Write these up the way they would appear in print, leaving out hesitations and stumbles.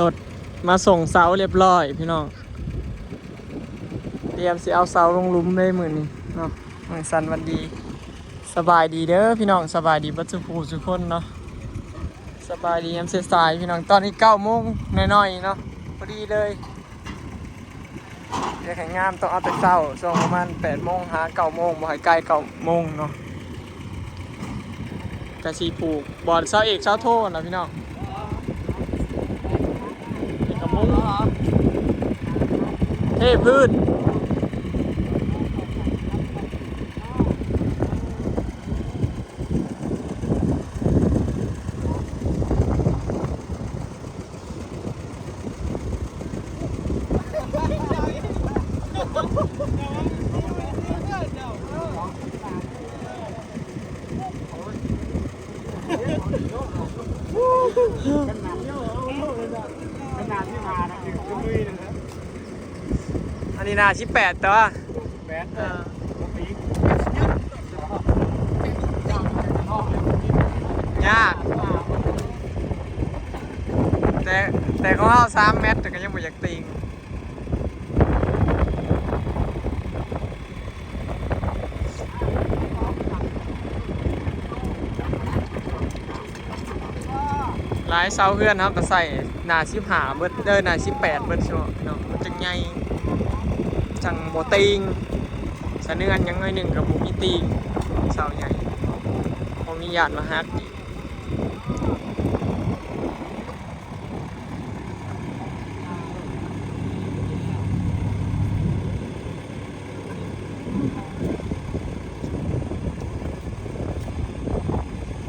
รถมาส่งเสาเรียบร้อยพี่น้องเตรียมสิเอาเสาลงหลุมได้มื้อนี้เนาะมื้อสันวันดีสบายดีเด้อพี่น้องสบายดีเบัดสุขทุกคนเนาะสบายดียามสายๆพี่น้องตอนนี้9 โมงน้อยๆเนาะพอดีเลยเดี๋ยวให้งามต้องเอาแต่เช้าช่วงประมาณ8 โมงหา9 โมงบ่ให้ใกล้9 โมงเนาะกะสิปลูกบ่อนเช้าเอกเช้าโทนะพี่น้องนี่ก็มุ้งเทพืชอันนี้นา18แต่ว่ายากแต่เขาเอา3 เมตรแต่ก็ยังไม่อยากติงหลายเสาเพื่อนครับก็ใส่หนา15เบิดหนา18เบิดชัวเนาะจังไงจังโบติงสะเนือนยังน้อยหนึ่งกับบุมีติงเสาใหญ่พอมีญาติมาฮักอีก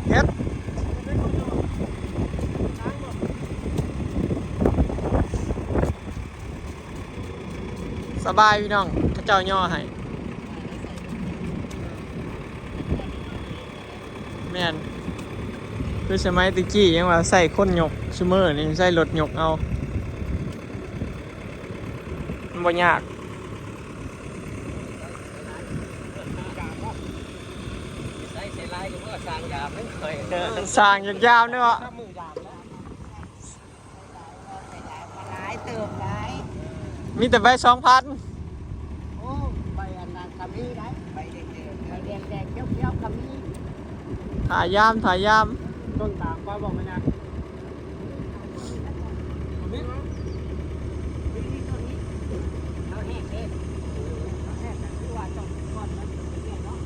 เฮ็ดสบายพี่น้องข้าเจ้าย่อให้แม่นคือสมัยตะกี้ยังว่าใส่คนยกซูเมอร์นี่ใส่รถยกเอามันบ่ยากสร้างยาวๆเนาะมีแต่ใบ2,000โอ้ใบอันนั้นขมิ้นได้ใบแดงๆใบแดงๆเขียวๆขมิ้นถ่ายยามต้นตามป้าบอกไหมนะขมิ้นเอาแห้งเด้เอาแห้งแต่ที่ว่าต้องก้อนนั้นเป็นเนาะ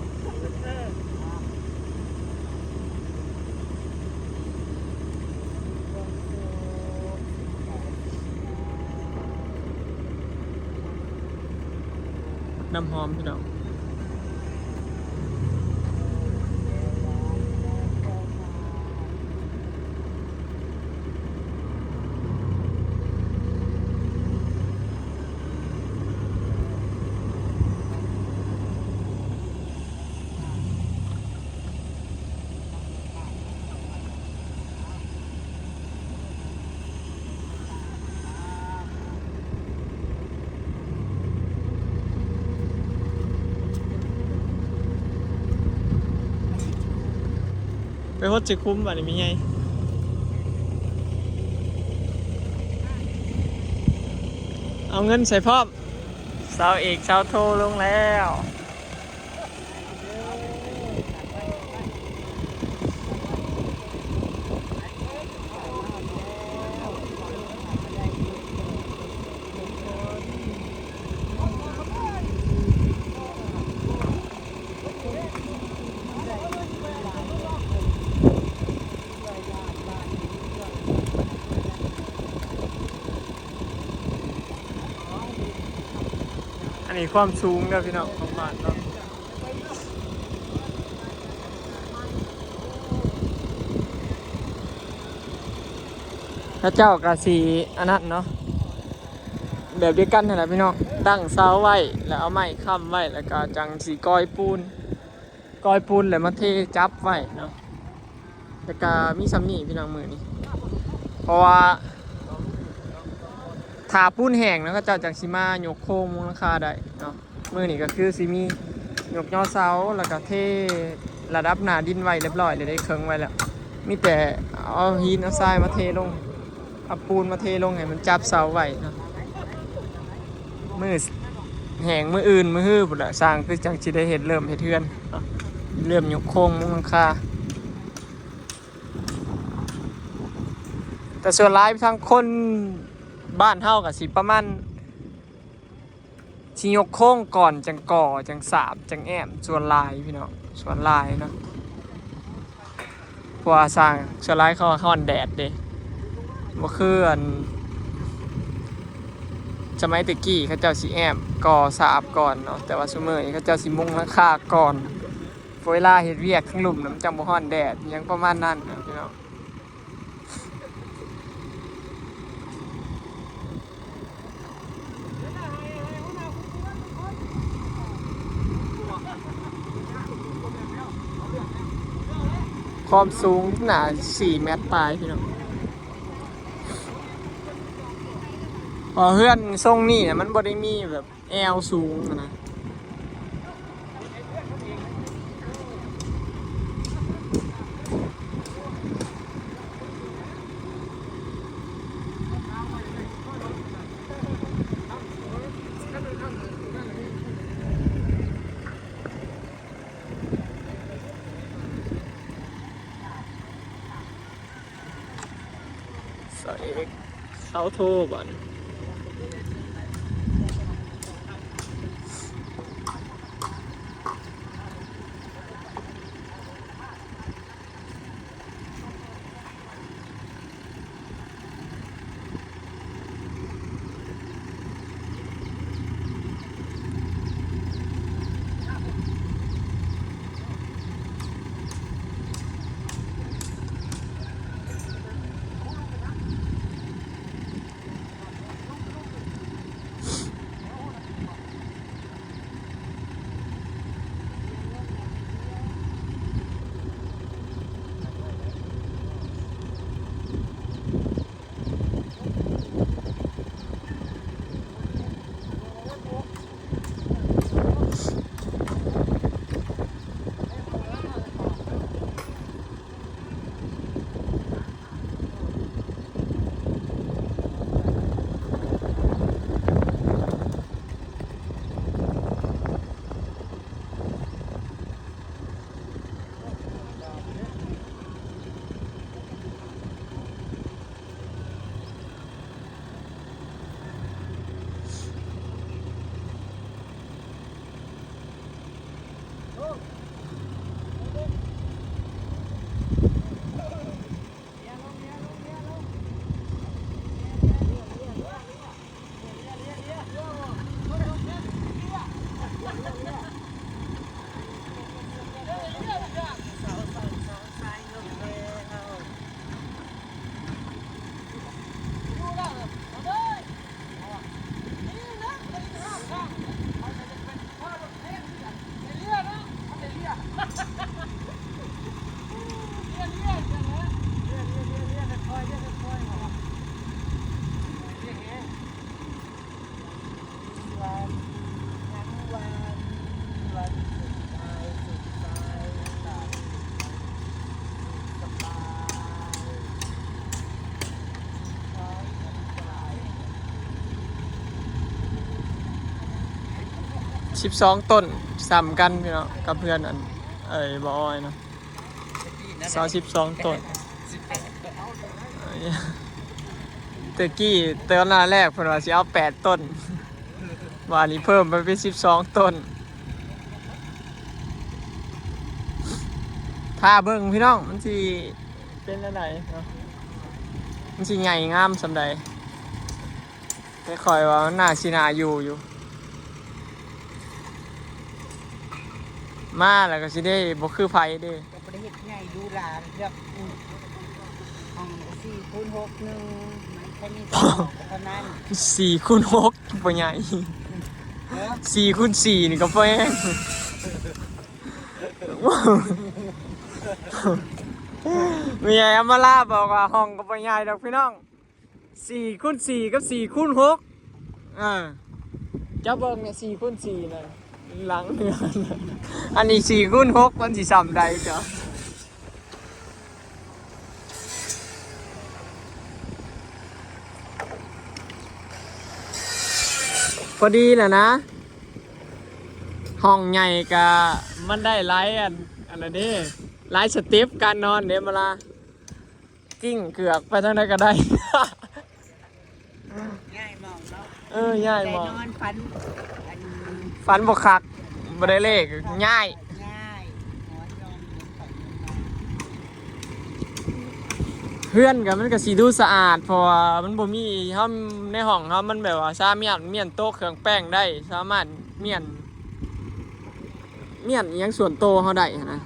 น้ำหอมพี่น้องไปฮดจะคุ้มบ่นี่มีไงเอาเงินใส่พร้อมเสาเอกเสาโทลงแล้วอันนี้ความสูงเด้อพี่น้องของบ้านเนาะพระเจ้ากาสีอันนั้นเนาะแบบเดียวกันนี่แหละพี่น้องตั้งเสาไว้แล้วเอาไม้ค้ำไว้แล้วก็จังสีกอยปูนแล้วมาเทจับไว้เนาะแต่ก็มีซ้ำนี่พี่น้องมือนี่เพราะว่าถาปูนแห้งแล้วก็เจ้าจังสิมายกโค้งมูลค่าได้เนาะมือนี่ก็คือสิมียกย่อเสาแล้วก็เทระดับหนาดินไว้เรียบร้อยเลยได้เครื่องไว้แล้วมีแต่เอาหินเอาทรายมาเทลง เอาปูนมาเทลงให้มันจับเสาไว้เนาะมือแหงมืออื่นมือฮื้อพุ่นละสร้างคือจังสิได้เฮ็ดเริ่มเฮ็ดเทือนเนาะเริ่มยกโครงมุงหลังคาแต่ส่วนหลายทางคนบ้านเฮาก็สิประมาณสิยกโครงก่อนจังก่อจังสาบจังแอมส่วนหลายพี่น้องส่วนหลายเนาะเพราะว่าสร้างส่วนหลายเขาฮ้อนแดดเด้บ่คืออันสมัยตะกี้เขาเจ้าสิแอมก่อสาบก่อนเนาะแต่ว่าซุมื้อนี้เขาเจ้าสิมุงหลังคาก่อนเวลาเฮ็ดเวียกทั้งหลุมน้ำจังบ่ฮ้อนแดดยังประมาณนั้นนะพี่น้องความสูงหนา4 เมตรปลายพี่น้องพอเฮือนทรงนี่เนี่ยมันบ่ได้มีแบบแอวสูงนะเสาเอกเสาโทบ่อน12 ต้นซ้ำกันพี่น้องกับเพื่อนอันบ่อ้อยเนาะเสา12 ต้นตะกี้เติมหน้าแรกเพิ่นว่าสิเอา8 ต้นว่านี้เพิ่มไปเป็น12 ต้นถ้าเบิ่งพี่น้องมันสิเป็นจังไดเนาะมันสิใหญ่งามส่ำใดค่อยๆว่ามันน่าสิน่าอยู่มาแล้วก็สิได้บ่คือไผเด้ ก็ประเทศใหญ่ดูหลานเลือกห้อง4x6 นึงมันแค่มี2เท่านั้น 4x6 บ่ใหญ่4x4 นี่ก็แพงมีไอ้อำมาลาบอกว่าห้องก็บ่ใหญ่ดอกพี่น้อง4x4 กับ 4x6จะเบิ่งเนี่ย4x4นั่นหลังเรือนอันนี้4x6มันสิซ้ำใดจ้ะ พอดีแหละนะห้องใหญ่กะมันได้ไลท์อันนั้นดิไลท์สเต็ปการนอนเดี๋ยวมาละกิ้งเกือกไปทางใดก็ได้ ง่ายมองเนาะ ง่ายมอง นอนฝัน ฝันบกคักบ่ได้เลขง่าย ง่ายหัวยอม เพื่อนกับมันก็สีดูสะอาดเพราะว่ามันบ่มีเฮาในห้องเฮามันแบบว่าสามารถเมียนโต๊ะเครื่องแป้งได้สามารถเมียนอิหยังส่วนโตวเฮาได้นะ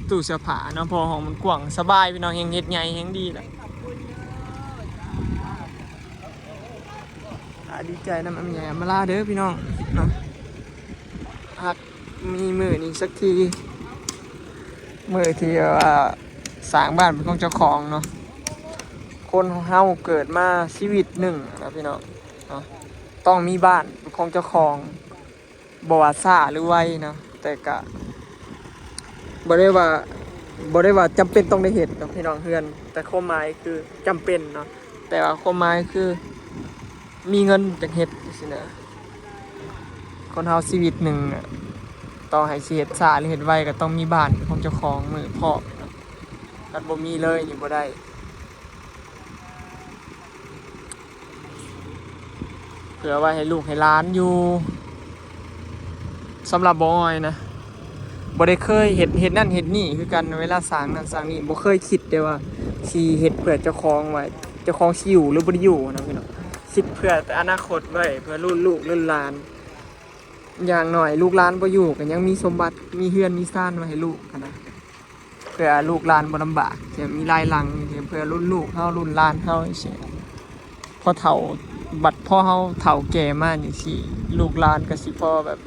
ตู้เสื้อผ้าเนาะพอห้องมันกว้างสบายพี่น้องแฮงเฮ็ดใหญ่แฮงดีแหละ ขอบคุณเด้อ ดีใจนำอันใหญ่มาลาเด้อพี่น้องเนาะฮักมีมื้อนี้สักทีมื้อที่ว่าสร้างบ้านเป็นของเจ้าของเนาะคนเฮาเกิดมาชีวิตหนึ่งนะพี่น้องเนาะต้องมีบ้านเป็นของเจ้าของบ่ว่าซ่าหรือไวเนาะแต่ก็บ่ได้ว่าจำเป็นต้องได้เฮ็ดเนาะพี่น้องเฮือนแต่ความหมายคือจำเป็นเนาะแต่ว่าความหมายคือมีเงินจังเฮ็ดจังซี่นะคนเฮาชีวิตหนึ่งอะต่อให้สิเฮ็ดซ่าหรือเฮ็ดไวก็ต้องมีบ้านเป็นของเจ้าของมื้อพร้อมเนาะถ้าบ่มีเลยนี่บ่ได้เผื่อไว้ให้ลูกให้หลานอยู่สำหรับบอยนะบ่ได้เคยเฮ็ดนั่นเฮ็ดนี่คือกันเวลาสร้างนั่นสร้างนี่บ่เคยคิดเด้ว่าสิเฮ็ดเพื่อเจ้าของไว้เจ้าของสิอยู่หรือบ่ได้อยู่นะพี่น้องคิดเพื่อแต่อนาคตไว้เพื่อรุ่นลูกรุ่นหลานอย่างน้อยลูกหลานบ่อยู่ก็ยังมีสมบัติมีเฮือนมีซ่านไว้ให้ลูกกันนะเพื่อลูกหลานบ่ลำบากจะมีรายหลังเพื่อรุ่นลูกเฮารุ่นหลานเฮาจังซี่พอเฒ่าบัดพ่อเฮาเฒ่าแก่มาจังซี่ลูกหลานก็สิพอแบบ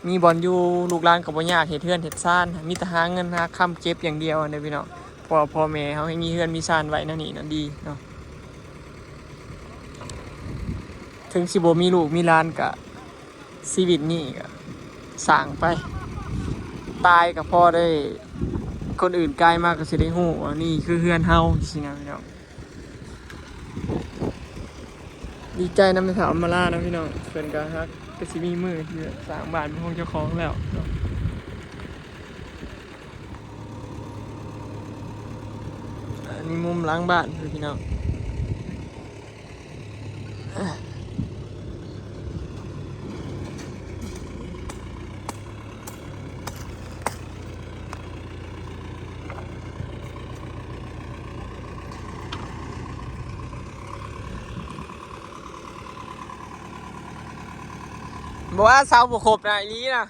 มีบอลอยู่ลูกหลานก็บ่ยากเฮ็ดเฮือนเฮ็ดซ่านมีแต่หาเงินหาค้ำเก็บอย่างเดียวเด้อพี่น้องเพราะว่าพ่อแม่เฮาให้มีเฮือนมีซ่านไว้นั่นนี่นั่นดีเนาะถึงสิบ่มีลูกมีหลานก็ชีวิตนี้ก็สร้างไปตายก็พอได้คนอื่นใกล้มากก็สิได้ฮู้ว่านี่คือเฮือนเฮาสินะพี่น้องดีใจนำไปถามมาล่านะพี่น้องเพิ่นก็ฮักก็สิมีมือที่สร้างบ้านเป็นของเจ้าของแล้วเนาะอันนี้มุมหล้างบ้านพี่น้องบอกว่าเสาบุคบนะอีนี้นะ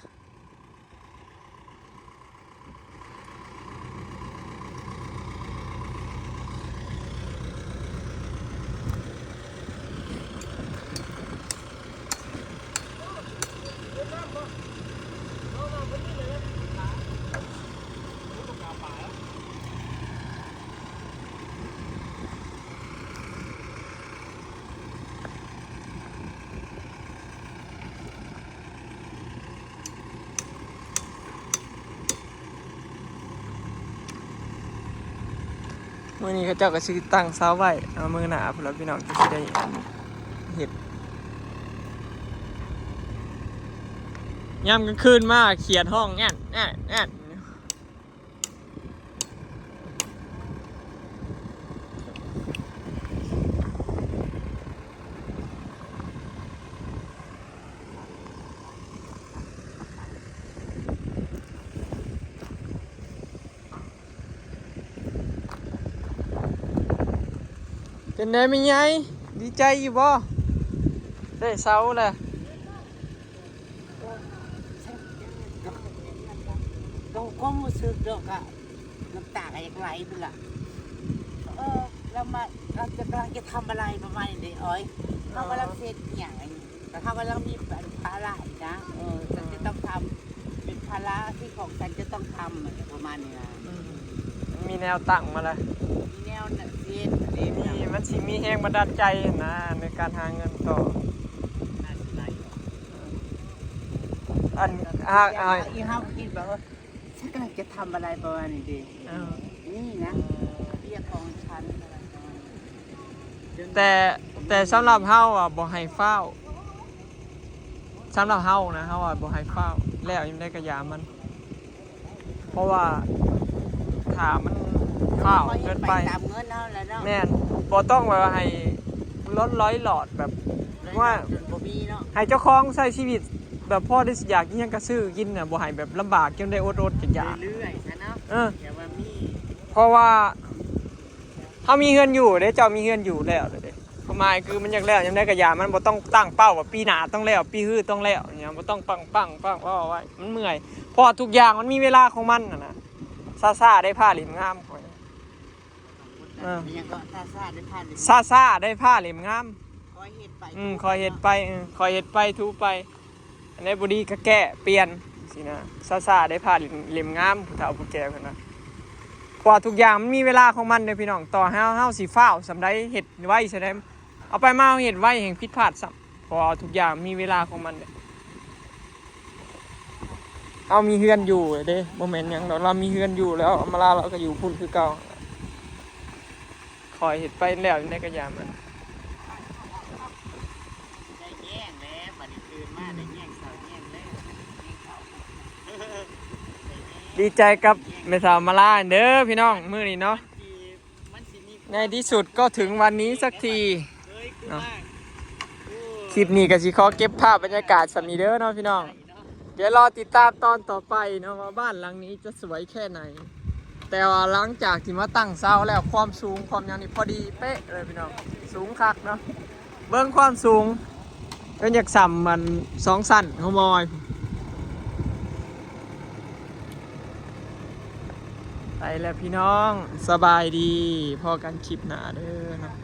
มื่อนี้เขาเจ้าก็ซื้อตั้งเสาไว้เอามือหนาพอแล้วพี่น้องจะได้เห็ดย่ำกลางคืนมากเขียดห้องแอนแอนแอนเป็นไงไม่ไงดีใจอยู่บ่ได้เสาแหละเราก็รู้สึกเด้อก็น้ำตาก็ยังไหลไปล่ะเราจะกำลังจะทำอะไรประมาณนี้เด้อ้อยเรากำลังเสร็จอย่างนี้แต่ถ้ากำลังมีภาระอีกนะฉันจะต้องทำเป็นภาระที่ของฉันจะต้องทำประมาณนี้นะ มีแนวตั้งมาแล้ว มีแนวเรียน มันสิมีแรงบันดาลใจนะในการหาเงินต่ออันอีห้าคิดแบบว่าฉันกำลังจะทำอะไรประมาณนี้ดีนี่นะเรียกของฉันอะไรประมาณนี้แต่สำหรับเฮาอ่ะบ่ให้เฝ้า สำหรับเฮานะเฮาว่าบ่ให้ฟ้าวแล้วยังได้กระยามัน เพราะว่าถ้ามันฟ้าวเกินไป ตามเงินเท่าแล้วเนาะ แม่นบ่ต้องว่าให้ล้นร้อยหลอดแบบว่า จนบ่มีเนาะ ให้เจ้าของใช้ชีวิตแบบพ่อได้สิอยากกินหยังก็ซื้อกินน่ะบ่ให้แบบลำบากจนได้อดๆอยาก เรื่อยๆซะเนาะ ๆเออ แต่ว่ามี เพราะว่าเขามีเงินอยู่เด้เจ้ามีเงินอยู่แล้วเด้ประมาณคือมันอยากแล้วยังได้กระยามันบ่ต้องตั้งเป้าว่าปีหน้าต้องแล้วปีฮื้อต้องแล้วอย่างเงี้ยบ่ต้องปังว่าไว้มันเมื่อยเพราะทุกอย่างมันมีเวลาของมันนะซ่าได้ผ้าเหลี่ยมงามข่อย ยังก็ซาได้ผ่าน ซ่าได้ผ้าเหลี่ยมงาม คอยเฮ็ดไป คอยเฮ็ดไปคอยเฮ็ดไปทูไปอันนี้บ่ดีก็แก้เปลี่ยนสินะซ่าได้ผ้าเหลี่ยมงามผู้เฒ่าผู้แก่เพิ่นนะเพราะทุกอย่างมันมีเวลาของมันเด้อพี่น้องต่อเฮาสิฟ้าวสำใดเฮ็ดไว้ซะได้เอาไปมาเฮ็ดไว้แห่งผิดพลาดซ้ำเพราะทุกอย่างมีเวลาของมันเด้เอามีเฮือนอยู่เด้บ่แม่นหยังดอกเรามีเฮือนอยู่แล้วเอามาลาเราก็อยู่พุ่นคือเก่าคอยเฮ็ดไปแล้วในกระยามัน ได้แย่งแล้วบัดนี้ตื่นมาได้แย่งเสาแย่งแล้ว ดีใจกับแม่สาวมาลาเด้อพี่น้องมื้อนี้เนาะในที่สุดก็ถึงวันนี้สักทีเนาะคลิปนี้ก็สิขอเก็บภาพบรรยากาศสำนี้เด้อเนาะพี่น้องเดี๋ยวรอติดตามตอนต่อไปเนาะว่าบ้านหลังนี้จะสวยแค่ไหนแต่ว่าหลังจากที่มาตั้งเสาแล้วความสูงความยาวนี่พอดีเป๊ะเลยพี่น้องสูงคักเนาะเบิ่งความสูงก็อยากสั่มมัน2สั้นเฮามอยไปแล้วพี่น้องสบายดีพอกันคลิปหน้าเด้อเนาะ